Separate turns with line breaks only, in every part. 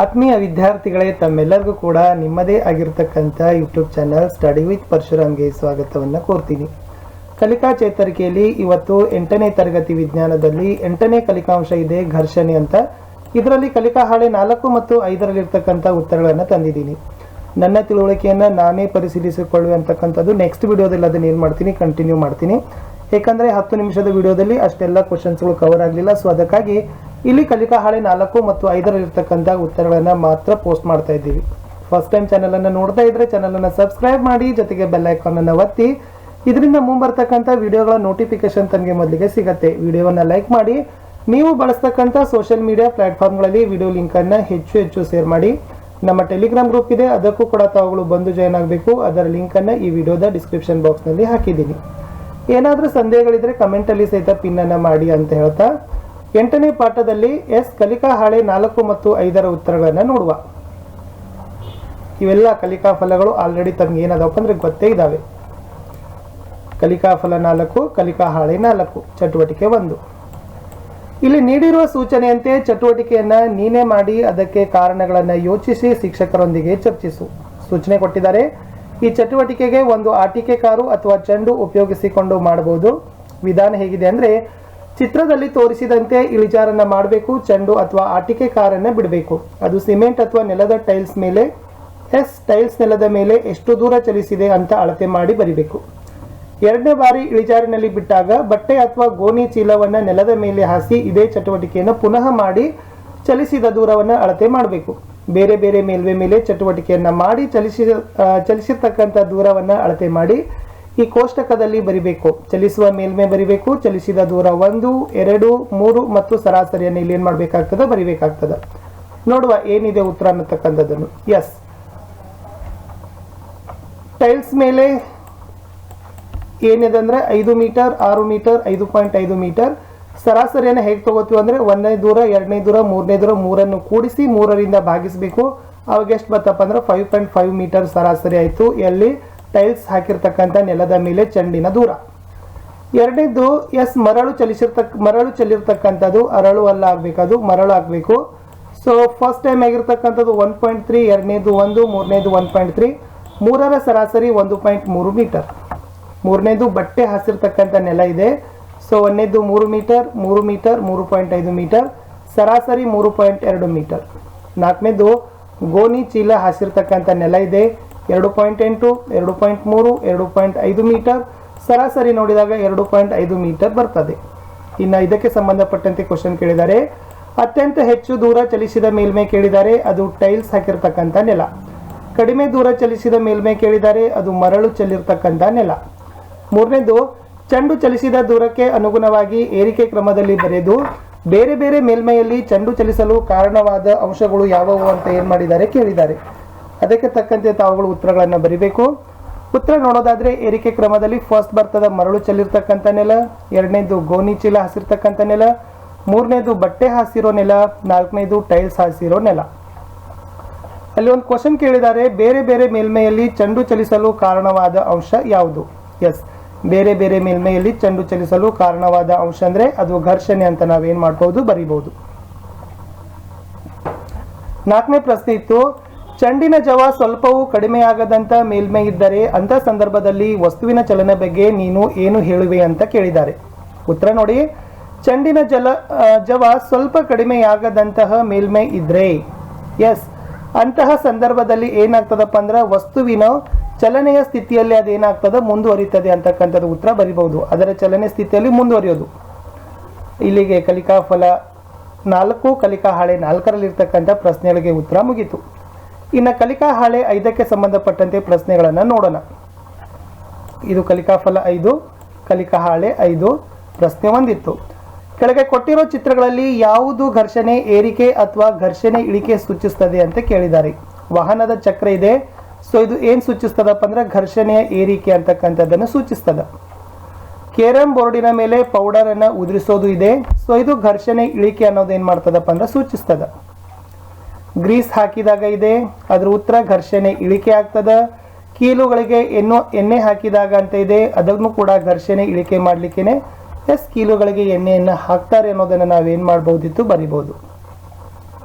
ಆತ್ಮೀಯ ವಿದ್ಯಾರ್ಥಿಗಳೇ, ತಮ್ಮೆಲ್ಲರಿಗೂ ಕೂಡ ನಿಮ್ಮದೇ ಆಗಿರತಕ್ಕಂಥ ಯೂಟ್ಯೂಬ್ ಚಾನಲ್ ಸ್ಟಡಿ ವಿತ್ ಪರಶುರಾಮ್ಗೆ ಸ್ವಾಗತವನ್ನು ಕೋರ್ತೀನಿ. ಕಲಿಕಾ ಚೇತರಿಕೆಯಲ್ಲಿ ಇವತ್ತು 8ನೇ ತರಗತಿ ವಿಜ್ಞಾನದಲ್ಲಿ 8ನೇ ಕಲಿಕಾಂಶ ಇದೆ, ಘರ್ಷಣೆ ಅಂತ. ಇದರಲ್ಲಿ ಕಲಿಕಾ ಹಾಳೆ 4 ಮತ್ತು 5ರಲ್ಲಿರ್ತಕ್ಕಂಥ ಉತ್ತರಗಳನ್ನು ತಂದಿದ್ದೀನಿ. ನನ್ನ ತಿಳುವಳಿಕೆಯನ್ನು ನಾನೇ ಪರಿಶೀಲಿಸಿಕೊಳ್ಳುವಂತಕ್ಕಂಥದ್ದು ನೆಕ್ಸ್ಟ್ ವಿಡಿಯೋದಲ್ಲಿ ಅದನ್ನು ಏನು ಮಾಡ್ತೀನಿ, ಕಂಟಿನ್ಯೂ ಮಾಡ್ತೀನಿ. ಏಕೆಂದರೆ 10 ನಿಮಿಷದ ವಿಡಿಯೋದಲ್ಲಿ ಅಷ್ಟೆಲ್ಲ ಕ್ವಶನ್ಸ್ಗಳು ಕವರ್ ಆಗಲಿಲ್ಲ. ಸೊ ಅದಕ್ಕಾಗಿ ಇಲ್ಲಿ ಕಲಿಕಾ ಹಾಳೆ 4 ಮತ್ತು 5ರಲ್ಲಿರ್ತಕ್ಕಂಥ ಉತ್ತರಗಳನ್ನು ಮಾತ್ರ ಪೋಸ್ಟ್ ಮಾಡ್ತಾ ಇದ್ದೀವಿ. ಫಸ್ಟ್ ಟೈಮ್ ಚಾನಲನ್ನು ನೋಡ್ತಾ ಇದ್ರೆ ಚಾನಲನ್ನು ಸಬ್ಸ್ಕ್ರೈಬ್ ಮಾಡಿ, ಜೊತೆಗೆ ಬೆಲ್ ಐಕಾನನ್ನು ಒತ್ತಿ. ಇದರಿಂದ ಮುಂಬರ್ತಕ್ಕಂಥ ವಿಡಿಯೋಗಳ ನೋಟಿಫಿಕೇಶನ್ ತಮಗೆ ಮೊದಲಿಗೆ ಸಿಗುತ್ತೆ. ವಿಡಿಯೋವನ್ನು ಲೈಕ್ ಮಾಡಿ. ನೀವು ಬಳಸ್ತಕ್ಕಂಥ ಸೋಷಿಯಲ್ ಮೀಡಿಯಾ ಪ್ಲಾಟ್ಫಾರ್ಮ್ಗಳಲ್ಲಿ ವಿಡಿಯೋ ಲಿಂಕನ್ನು ಹೆಚ್ಚು ಶೇರ್ ಮಾಡಿ. ನಮ್ಮ ಟೆಲಿಗ್ರಾಮ್ ಗ್ರೂಪ್ ಇದೆ, ಅದಕ್ಕೂ ಕೂಡ ತಾವುಗಳು ಬಂದು ಜಾಯ್ನ್ ಆಗಬೇಕು. ಅದರ ಲಿಂಕನ್ನು ಈ ವಿಡಿಯೋದ ಡಿಸ್ಕ್ರಿಪ್ಷನ್ ಬಾಕ್ಸ್ನಲ್ಲಿ ಹಾಕಿದ್ದೀನಿ. ಏನಾದರೂ ಸಂದೇಹಗಳಿದ್ರೆ ಕಮೆಂಟಲ್ಲಿ ಸಹಿತ ಪಿನ್ನನ್ನು ಮಾಡಿ ಅಂತ ಹೇಳ್ತಾ 8ನೇ ಪಾಠದಲ್ಲಿ ಕಲಿಕಾ ಹಾಳೆ 4 ಮತ್ತು 5ರ ಉತ್ತರಗಳನ್ನು ನೋಡುವ. ಇವೆಲ್ಲ ಕಲಿಕಾ ಫಲಗಳು ಆಲ್ರೆಡಿ ತಮ್ಗೆ ಏನದಪ್ಪ ಅಂದ್ರೆ ಗೊತ್ತೇ ಇದ್ದಾವೆ. ಕಲಿಕಾ ಫಲ 4, ಕಲಿಕಾ ಹಾಳೆ 4, ಚಟುವಟಿಕೆ 1. ಇಲ್ಲಿ ನೀಡಿರುವ ಸೂಚನೆಯಂತೆ ಚಟುವಟಿಕೆಯನ್ನ ನೀನೇ ಮಾಡಿ ಅದಕ್ಕೆ ಕಾರಣಗಳನ್ನು ಯೋಚಿಸಿ ಶಿಕ್ಷಕರೊಂದಿಗೆ ಚರ್ಚಿಸು. ಸೂಚನೆ ಕೊಟ್ಟಿದ್ದಾರೆ. ಈ ಚಟುವಟಿಕೆಗೆ ಒಂದು ಆಟಿಕೆ ಕಾರು ಅಥವಾ ಚೆಂಡು ಉಪಯೋಗಿಸಿಕೊಂಡು ಮಾಡಬಹುದು. ವಿಧಾನ ಹೇಗಿದೆ ಅಂದ್ರೆ, ಚಿತ್ರದಲ್ಲಿ ತೋರಿಸಿದಂತೆ ಇಳಿಜಾರನ್ನ ಮಾಡಬೇಕು. ಚೆಂಡು ಅಥವಾ ಆಟಿಕೆ ಕಾರನ್ನ ಬಿಡಬೇಕು. ಅದು ಸಿಮೆಂಟ್ ಅಥವಾ ನೆಲದ ಟೈಲ್ಸ್ ಮೇಲೆ ಟೈಲ್ಸ್ ನೆಲದ ಮೇಲೆ ಎಷ್ಟು ದೂರ ಚಲಿಸಿದೆ ಅಂತ ಅಳತೆ ಮಾಡಿ ಬರಿಬೇಕು. 2ನೇ ಬಾರಿ ಇಳಿಜಾರಿನಲ್ಲಿ ಬಿಟ್ಟಾಗ ಬಟ್ಟೆ ಅಥವಾ ಗೋಣಿ ಚೀಲವನ್ನ ನೆಲದ ಮೇಲೆ ಹಾಸಿ ಇದೇ ಚಟುವಟಿಕೆಯನ್ನು ಪುನಃ ಮಾಡಿ ಚಲಿಸಿದ ದೂರವನ್ನು ಅಳತೆ ಮಾಡಬೇಕು. ಬೇರೆ ಬೇರೆ ಮೇಲ್ವೆ ಮೇಲೆ ಚಟುವಟಿಕೆಯನ್ನ ಮಾಡಿ ಚಲಿಸಿರ್ತಕ್ಕಂಥ ದೂರವನ್ನ ಅಳತೆ ಮಾಡಿ ಈ ಕೋಷ್ಟಕದಲ್ಲಿ ಬರಿಬೇಕು. ಚಲಿಸುವ ಮೇಲ್ಮೆ ಬರಿಬೇಕು. ಚಲಿಸಿದ ದೂರ 1, 2, 3 ಮತ್ತು ಸರಾಸರಿಯನ್ನು ಇಲ್ಲಿ ಏನ್ ಮಾಡ್ಬೇಕಾಗ್ತದೆ, ಬರಿಬೇಕಾಗ್ತದೆ. ನೋಡುವ ಏನಿದೆ ಉತ್ತರ ಅನ್ನತಕ್ಕಂಥದ್ದನ್ನು. ಟೈಲ್ಸ್ ಮೇಲೆ ಏನಿದೆ ಅಂದ್ರೆ 5 ಮೀಟರ್, 6 ಮೀಟರ್, 5.5 ಮೀಟರ್. ಸರಾಸರಿಯನ್ನು ಹೇಗೆ ತಗೋತೀವಿ ಅಂದ್ರೆ 1ನೇ ದೂರ, 2ನೇ ದೂರ, 3ನೇ ದೂರ, 3ಅನ್ನು ಕೂಡಿಸಿ 3ರಿಂದ ಭಾಗಿಸಬೇಕು. ಅವಾಗ ಎಷ್ಟು ಬರ್ತಪ್ಪ ಅಂದ್ರೆ 5.5 ಮೀಟರ್ ಸರಾಸರಿ ಆಯ್ತು. ಎಲ್ಲಿ ಟೈಲ್ಸ್ ಹಾಕಿರ್ತಕ್ಕಂಥ ನೆಲದ ಮೇಲೆ ಚೆಂಡಿನ ದೂರ. 2ನೇದು ಮರಳು ಚೆಲ್ಲಿರ್ತಕ್ಕಂಥದ್ದು ಅರಳು ಅಲ್ಲ ಆಗ್ಬೇಕು, ಅದು ಮರಳು ಆಗ್ಬೇಕು. ಸೊ ಫಸ್ಟ್ ಟೈಮ್ ಆಗಿರ್ತಕ್ಕಂಥದ್ದು 1.3, 2ನೇದು 1, 3ನೇದು 1.3, 3ರ ಸರಾಸರಿ 1.3 ಮೀಟರ್. 3ನೇದು ಬಟ್ಟೆ ಹಾಸಿರ್ತಕ್ಕಂಥ ನೆಲ ಇದೆ. ಸೊ 1ನೇದು 3 ಮೀಟರ್, 3 ಮೀಟರ್, 3.5 ಮೀಟರ್, ಸರಾಸರಿ 3.2 ಮೀಟರ್. 4ನೇದು ಗೋಣಿ ಚೀಲ ಹಾಸಿರ್ತಕ್ಕಂಥ ನೆಲ ಇದೆ. 2.8, 2.3, 2.5 ಮೀಟರ್, ಸರಾಸರಿ ನೋಡಿದಾಗ 2.5 ಮೀಟರ್ ಬರ್ತದೆ. ಇನ್ನು ಇದಕ್ಕೆ ಸಂಬಂಧಪಟ್ಟಂತೆ ಕ್ವಶನ್ ಕೇಳಿದ್ದಾರೆ. ಅತ್ಯಂತ ಹೆಚ್ಚು ದೂರ ಚಲಿಸಿದ ಮೇಲ್ಮೈ ಕೇಳಿದ್ದಾರೆ, ಅದು ಟೈಲ್ಸ್ ಹಾಕಿರ್ತಕ್ಕಂಥ ನೆಲ. ಕಡಿಮೆ ದೂರ ಚಲಿಸಿದ ಮೇಲ್ಮೈ ಕೇಳಿದ್ದಾರೆ, ಅದು ಮರಳು ಚೆಲ್ಲಿರ್ತಕ್ಕಂಥ ನೆಲ. 3ನೇದು ಚೆಂಡು ಚಲಿಸಿದ ದೂರಕ್ಕೆ ಅನುಗುಣವಾಗಿ ಏರಿಕೆ ಕ್ರಮದಲ್ಲಿ ಬರೆದು ಬೇರೆ ಬೇರೆ ಮೇಲ್ಮೈಯಲ್ಲಿ ಚೆಂಡು ಚಲಿಸಲು ಕಾರಣವಾದ ಅಂಶಗಳು ಯಾವುವು ಅಂತ ಏನ್ ಮಾಡಿದ್ದಾರೆ ಕೇಳಿದ್ದಾರೆ. ಅದಕ್ಕೆ ತಕ್ಕಂತೆ ತಾವುಗಳು ಉತ್ತರಗಳನ್ನು ಬರಿಬೇಕು. ಉತ್ತರ ನೋಡೋದಾದ್ರೆ ಏರಿಕೆ ಕ್ರಮದಲ್ಲಿ ಫಸ್ಟ್ ಬರ್ತದ ಮರಳು ಚೆಲ್ಲಿರ್ತಕ್ಕಂಥ ನೆಲ, 2ನೇದು ಗೋಣಿ ಚೀಲ ಹಾಸಿರ್ತಕ್ಕಂಥ ನೆಲ, 3ನೇದು ಬಟ್ಟೆ ಹಾಸಿರೋ ನೆಲ, 4ನೇದು ಟೈಲ್ಸ್ ಹಾಸಿರೋ ನೆಲ. ಅಲ್ಲಿ ಒಂದು ಕ್ವಶನ್ ಕೇಳಿದ್ದಾರೆ, ಬೇರೆ ಬೇರೆ ಮೇಲ್ಮೈಯಲ್ಲಿ ಚೆಂಡು ಚಲಿಸಲು ಕಾರಣವಾದ ಅಂಶ ಯಾವುದು? ಬೇರೆ ಬೇರೆ ಮೇಲ್ಮೈಯಲ್ಲಿ ಚೆಂಡು ಚಲಿಸಲು ಕಾರಣವಾದ ಅಂಶ ಅಂದ್ರೆ ಅದು ಘರ್ಷಣೆ ಅಂತ ನಾವೇನ್ ಮಾಡಬಹುದು, ಬರಿಬಹುದು. 4ನೇ ಪ್ರಶ್ನೆ ಇತ್ತು, ಚೆಂಡಿನ ಜವ ಸ್ವಲ್ಪವೂ ಕಡಿಮೆಯಾಗದಂತ ಮೇಲ್ಮೈ ಇದ್ದರೆ ಅಂತ ಸಂದರ್ಭದಲ್ಲಿ ವಸ್ತುವಿನ ಚಲನೆ ಬಗ್ಗೆ ನೀನು ಏನು ಹೇಳುವೆ ಅಂತ ಕೇಳಿದ್ದಾರೆ. ಉತ್ತರ ನೋಡಿ. ಚೆಂಡಿನ ಜವ ಸ್ವಲ್ಪ ಕಡಿಮೆಯಾಗದಂತಹ ಮೇಲ್ಮೈ ಇದ್ರೆ ಅಂತಹ ಸಂದರ್ಭದಲ್ಲಿ ಏನಾಗ್ತದಪ್ಪ ಅಂದ್ರೆ ವಸ್ತುವಿನ ಚಲನೆಯ ಸ್ಥಿತಿಯಲ್ಲಿ ಅದೇನಾಗ್ತದೆ, ಮುಂದುವರಿತದೆ ಅಂತಕ್ಕಂಥದ್ದು ಉತ್ತರ ಬರಿಬಹುದು. ಅದರ ಚಲನೆ ಸ್ಥಿತಿಯಲ್ಲಿ ಮುಂದುವರಿಯೋದು. ಇಲ್ಲಿಗೆ ಕಲಿಕಾ ಫಲ 4, ಕಲಿಕಾ ಹಾಳೆ 4ರಲ್ಲಿರ್ತಕ್ಕಂಥ ಪ್ರಶ್ನೆಗಳಿಗೆ ಉತ್ತರ ಮುಗಿತು. ಇನ್ನು ಕಲಿಕಾ ಹಾಳೆ 5ಕ್ಕೆ ಸಂಬಂಧಪಟ್ಟಂತೆ ಪ್ರಶ್ನೆಗಳನ್ನು ನೋಡೋಣ. ಇದು ಕಲಿಕಾ ಫಲ 5, ಕಲಿಕಾ ಹಾಳೆ 5, ಪ್ರಶ್ನೆ 1 ಇತ್ತು. ಕೆಳಗೆ ಕೊಟ್ಟಿರೋ ಚಿತ್ರಗಳಲ್ಲಿ ಯಾವುದು ಘರ್ಷಣೆ ಏರಿಕೆ ಅಥವಾ ಘರ್ಷಣೆ ಇಳಿಕೆ ಸೂಚಿಸ್ತದೆ ಅಂತ ಕೇಳಿದ್ದಾರೆ. ವಾಹನದ ಚಕ್ರ ಇದೆ. ಸೊ ಇದು ಏನ್ ಸೂಚಿಸ್ತದಪ್ಪ ಅಂದ್ರೆ ಘರ್ಷಣೆಯ ಏರಿಕೆ ಅಂತಕ್ಕಂಥದ್ದನ್ನು ಸೂಚಿಸ್ತದ. ಕೇರಂ ಬೋರ್ಡಿನ ಮೇಲೆ ಪೌಡರ್ ಅನ್ನ ಉದುರಿಸೋದು ಇದೆ. ಸೊ ಇದು ಘರ್ಷಣೆ ಇಳಿಕೆ ಅನ್ನೋದು ಏನ್ ಮಾಡ್ತದಪ್ಪ ಅಂದ್ರೆ ಸೂಚಿಸ್ತದ. ಗ್ರೀಸ್ ಹಾಕಿದಾಗ ಇದೆ, ಅದ್ರ ಉತ್ತರ ಘರ್ಷಣೆ ಇಳಿಕೆ ಆಗ್ತದ. ಕೀಲುಗಳಿಗೆ ಎಣ್ಣೆ ಹಾಕಿದಾಗ ಅಂತ ಇದೆ, ಅದನ್ನು ಕೂಡ ಘರ್ಷಣೆ ಇಳಿಕೆ ಮಾಡ್ಲಿಕ್ಕೇನೆ ಕೀಲುಗಳಿಗೆ ಎಣ್ಣೆಯನ್ನು ಹಾಕ್ತಾರೆ ಅನ್ನೋದನ್ನ ನಾವೇನ್ ಮಾಡಬಹುದಿತ್ತು, ಬರಿಬಹುದು.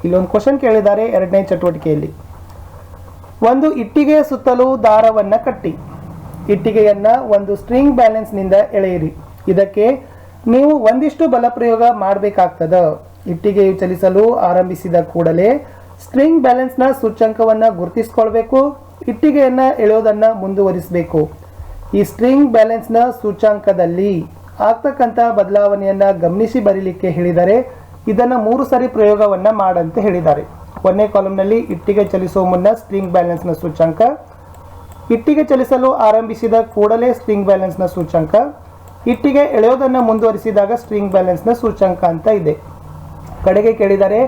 ಇಲ್ಲೊಂದು ಕ್ವಶನ್ ಕೇಳಿದ್ದಾರೆ ಎರಡನೇ ಚಟುವಟಿಕೆಯಲ್ಲಿ. ಒಂದು ಇಟ್ಟಿಗೆಯ ಸುತ್ತಲೂ ದಾರವನ್ನು ಕಟ್ಟಿ ಇಟ್ಟಿಗೆಯನ್ನು ಒಂದು ಸ್ಟ್ರಿಂಗ್ ಬ್ಯಾಲೆನ್ಸ್ನಿಂದ ಎಳೆಯಿರಿ. ಇದಕ್ಕೆ ನೀವು ಒಂದಿಷ್ಟು ಬಲ ಪ್ರಯೋಗ ಮಾಡಬೇಕಾಗ್ತದ. ಇಟ್ಟಿಗೆಯು ಚಲಿಸಲು ಆರಂಭಿಸಿದ ಕೂಡಲೇ ಸ್ಟ್ರಿಂಗ್ ಬ್ಯಾಲೆನ್ಸ್ನ ಸೂಚ್ಯಂಕವನ್ನು ಗುರುತಿಸಿಕೊಳ್ಬೇಕು. ಇಟ್ಟಿಗೆಯನ್ನು ಎಳೆಯೋದನ್ನು ಮುಂದುವರಿಸಬೇಕು. ಈ ಸ್ಟ್ರಿಂಗ್ ಬ್ಯಾಲೆನ್ಸ್ನ ಸೂಚ್ಯಂಕದಲ್ಲಿ ಆಗ್ತಕ್ಕಂಥ ಬದಲಾವಣೆಯನ್ನು ಗಮನಿಸಿ ಬರೀಲಿಕ್ಕೆ ಹೇಳಿದರೆ ಇದನ್ನು 3 ಸರಿ ಪ್ರಯೋಗವನ್ನು ಮಾಡಂತ ಹೇಳಿದ್ದಾರೆ. ಒಂದನೇ ಕಾಲಮ್ನಲ್ಲಿ ಇಟ್ಟಿಗೆ ಚಲಿಸುವ ಮುನ್ನ ಸ್ಟ್ರಿಂಗ್ ಬ್ಯಾಲೆನ್ಸ್ನ ಸೂಚ್ಯಂಕ, ಇಟ್ಟಿಗೆ ಚಲಿಸಲು ಆರಂಭಿಸಿದ ಕೂಡಲೇ ಸ್ಟ್ರಿಂಗ್ ಬ್ಯಾಲೆನ್ಸ್ನ ಸೂಚ್ಯಂಕ, ಇಟ್ಟಿಗೆ ಎಳೆಯೋದನ್ನು ಮುಂದುವರಿಸಿದಾಗ ಸ್ಟ್ರಿಂಗ್ ಬ್ಯಾಲೆನ್ಸ್ನ ಸೂಚ್ಯಂಕ ಅಂತ ಇದೆ. ಕಡೆಗೆ ಕೇಳಿದ್ದಾರೆ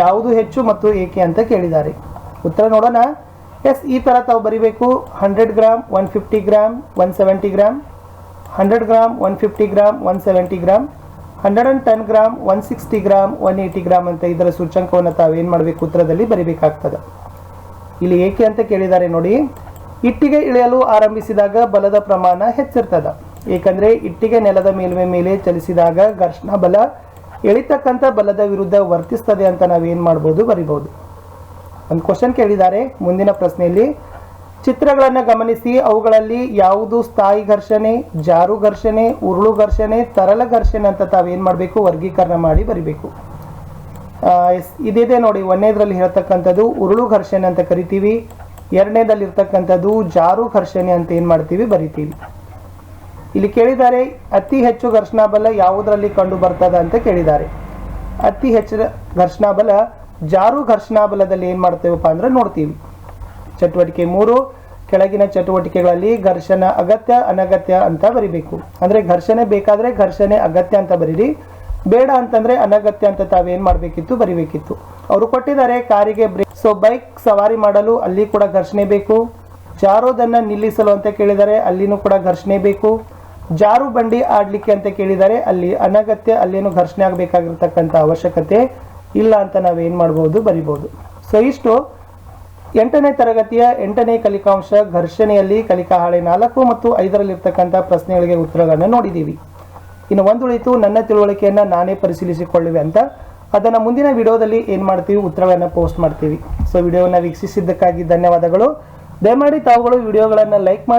ಯಾವುದು ಹೆಚ್ಚು ಮತ್ತು ಏಕೆ ಅಂತ ಕೇಳಿದ್ದಾರೆ. ಉತ್ತರ ನೋಡೋಣ. ಎಸ್, ಈ ಥರ ತಾವು ಬರೀಬೇಕು. 100 gram, 150 gram, 170 gram, 100 gram, 150 gram, 170 gram, 110 gram, 160 gram, 180 gram ಅಂತ ಇದರ ಸೂಚ್ಯಂಕವನ್ನು ತಾವೇನು ಮಾಡಬೇಕು, ಉತ್ತರದಲ್ಲಿ ಬರೀಬೇಕಾಗ್ತದೆ. ಇಲ್ಲಿ ಏಕೆ ಅಂತ ಕೇಳಿದ್ದಾರೆ ನೋಡಿ. ಇಟ್ಟಿಗೆ ಇಳಿಯಲು ಆರಂಭಿಸಿದಾಗ ಬಲದ ಪ್ರಮಾಣ ಹೆಚ್ಚಿರ್ತದ. ಏಕೆಂದರೆ ಇಟ್ಟಿಗೆ ನೆಲದ ಮೇಲ್ಮೈ ಮೇಲೆ ಚಲಿಸಿದಾಗ ಘರ್ಷಣ ಬಲ ಎಳಿತಕ್ಕಂಥ ಬಲದ ವಿರುದ್ಧ ವರ್ತಿಸ್ತದೆ ಅಂತ ನಾವೇನು ಮಾಡ್ಬೋದು, ಬರಿಬೋದು. ಒಂದು ಕ್ವಶನ್ ಕೇಳಿದ್ದಾರೆ ಮುಂದಿನ ಪ್ರಶ್ನೆಯಲ್ಲಿ. ಚಿತ್ರಗಳನ್ನು ಗಮನಿಸಿ ಅವುಗಳಲ್ಲಿ ಯಾವುದು ಸ್ಥಾಯಿ ಘರ್ಷಣೆ, ಜಾರು ಘರ್ಷಣೆ, ಉರುಳು ಘರ್ಷಣೆ, ತರಲ ಘರ್ಷಣೆ ಅಂತ ತಾವೇನು ಮಾಡಬೇಕು, ವರ್ಗೀಕರಣ ಮಾಡಿ ಬರಿಬೇಕು. ಇದಿದೆ ನೋಡಿ. ಒಂದನೇದ್ರಲ್ಲಿ ಹೇಳ್ತಕ್ಕಂಥದ್ದು ಉರುಳು ಘರ್ಷಣೆ ಅಂತ ಕರಿತೀವಿ. ಎರಡನೇದಲ್ಲಿ ಇರ್ತಕ್ಕಂಥದ್ದು ಜಾರು ಘರ್ಷಣೆ ಅಂತ ಏನು ಮಾಡ್ತೀವಿ, ಬರಿತೀವಿ. ಇಲ್ಲಿ ಕೇಳಿದ್ದಾರೆ ಅತಿ ಹೆಚ್ಚು ಘರ್ಷಣಾ ಬಲ ಯಾವುದರಲ್ಲಿ ಕಂಡು ಬರ್ತದ ಅಂತ ಕೇಳಿದ್ದಾರೆ. ಅತಿ ಹೆಚ್ಚು ಘರ್ಷಣಾ ಬಲ ಜಾರು ಘರ್ಷಣಾ ಬಲದಲ್ಲಿ ಏನು ಮಾಡ್ತೇವಪ್ಪ ಅಂದ್ರೆ ನೋಡ್ತೀವಿ. ಚಟುವಟಿಕೆ 3 ಕೆಳಗಿನ ಚಟುವಟಿಕೆಗಳಲ್ಲಿ ಘರ್ಷಣೆ ಅಗತ್ಯ ಅನಗತ್ಯ ಅಂತ ಬರಿಬೇಕು. ಅಂದರೆ ಘರ್ಷಣೆ ಬೇಕಾದರೆ ಘರ್ಷಣೆ ಅಗತ್ಯ ಅಂತ ಬರೀರಿ, ಬೇಡ ಅಂತಂದರೆ ಅನಗತ್ಯ ಅಂತ ತಾವೇನು ಮಾಡಬೇಕಿತ್ತು, ಬರಿಬೇಕಿತ್ತು. ಅವರು ಕೊಟ್ಟಿದ್ದಾರೆ ಕಾರಿಗೆ ಬ್ರೇಕ್. ಸೊ ಬೈಕ್ ಸವಾರಿ ಮಾಡಲು ಅಲ್ಲಿ ಕೂಡ ಘರ್ಷಣೆ ಬೇಕು. ಜಾರೋದನ್ನು ನಿಲ್ಲಿಸಲು ಅಂತ ಕೇಳಿದರೆ ಅಲ್ಲಿನೂ ಕೂಡ ಘರ್ಷಣೆ ಬೇಕು. ಜಾರು ಬಂಡಿ ಆಡಲಿಕ್ಕೆ ಅಂತ ಕೇಳಿದರೆ ಅಲ್ಲಿ ಅನಗತ್ಯ, ಅಲ್ಲೇನು ಘರ್ಷಣೆ ಆಗಬೇಕಾಗಿರ್ತಕ್ಕಂಥ ಅವಶ್ಯಕತೆ ಇಲ್ಲ ಅಂತ ನಾವೇನು ಮಾಡ್ಬೋದು, ಬರಿಬೋದು. ಸೊ ಇಷ್ಟು 8ನೇ ತರಗತಿಯ 8ನೇ ಕಲಿಕಾಂಶ ಘರ್ಷಣೆಯಲ್ಲಿ ಕಲಿಕಾ ಹಾಳೆ 4 ಮತ್ತು 5ರಲ್ಲಿರ್ತಕ್ಕಂಥ ಪ್ರಶ್ನೆಗಳಿಗೆ ಉತ್ತರಗಳನ್ನು ನೋಡಿದ್ದೀವಿ. ಇನ್ನು ಒಂದು ಉಳಿತು ನನ್ನ ತಿಳುವಳಿಕೆಯನ್ನು ನಾನೇ ಪರಿಶೀಲಿಸಿಕೊಳ್ಳುವೆ ಅಂತ. ಅದನ್ನು ಮುಂದಿನ ವಿಡಿಯೋದಲ್ಲಿ ಏನು ಮಾಡ್ತೀವಿ, ಉತ್ತರಗಳನ್ನು ಪೋಸ್ಟ್ ಮಾಡ್ತೀವಿ. ಸೊ ವಿಡಿಯೋವನ್ನು ವೀಕ್ಷಿಸಿದ್ದಕ್ಕಾಗಿ ಧನ್ಯವಾದಗಳು. ದಯಮಾಡಿ ತಾವುಗಳು ವಿಡಿಯೋಗಳನ್ನು ಲೈಕ್ ಮಾಡಿ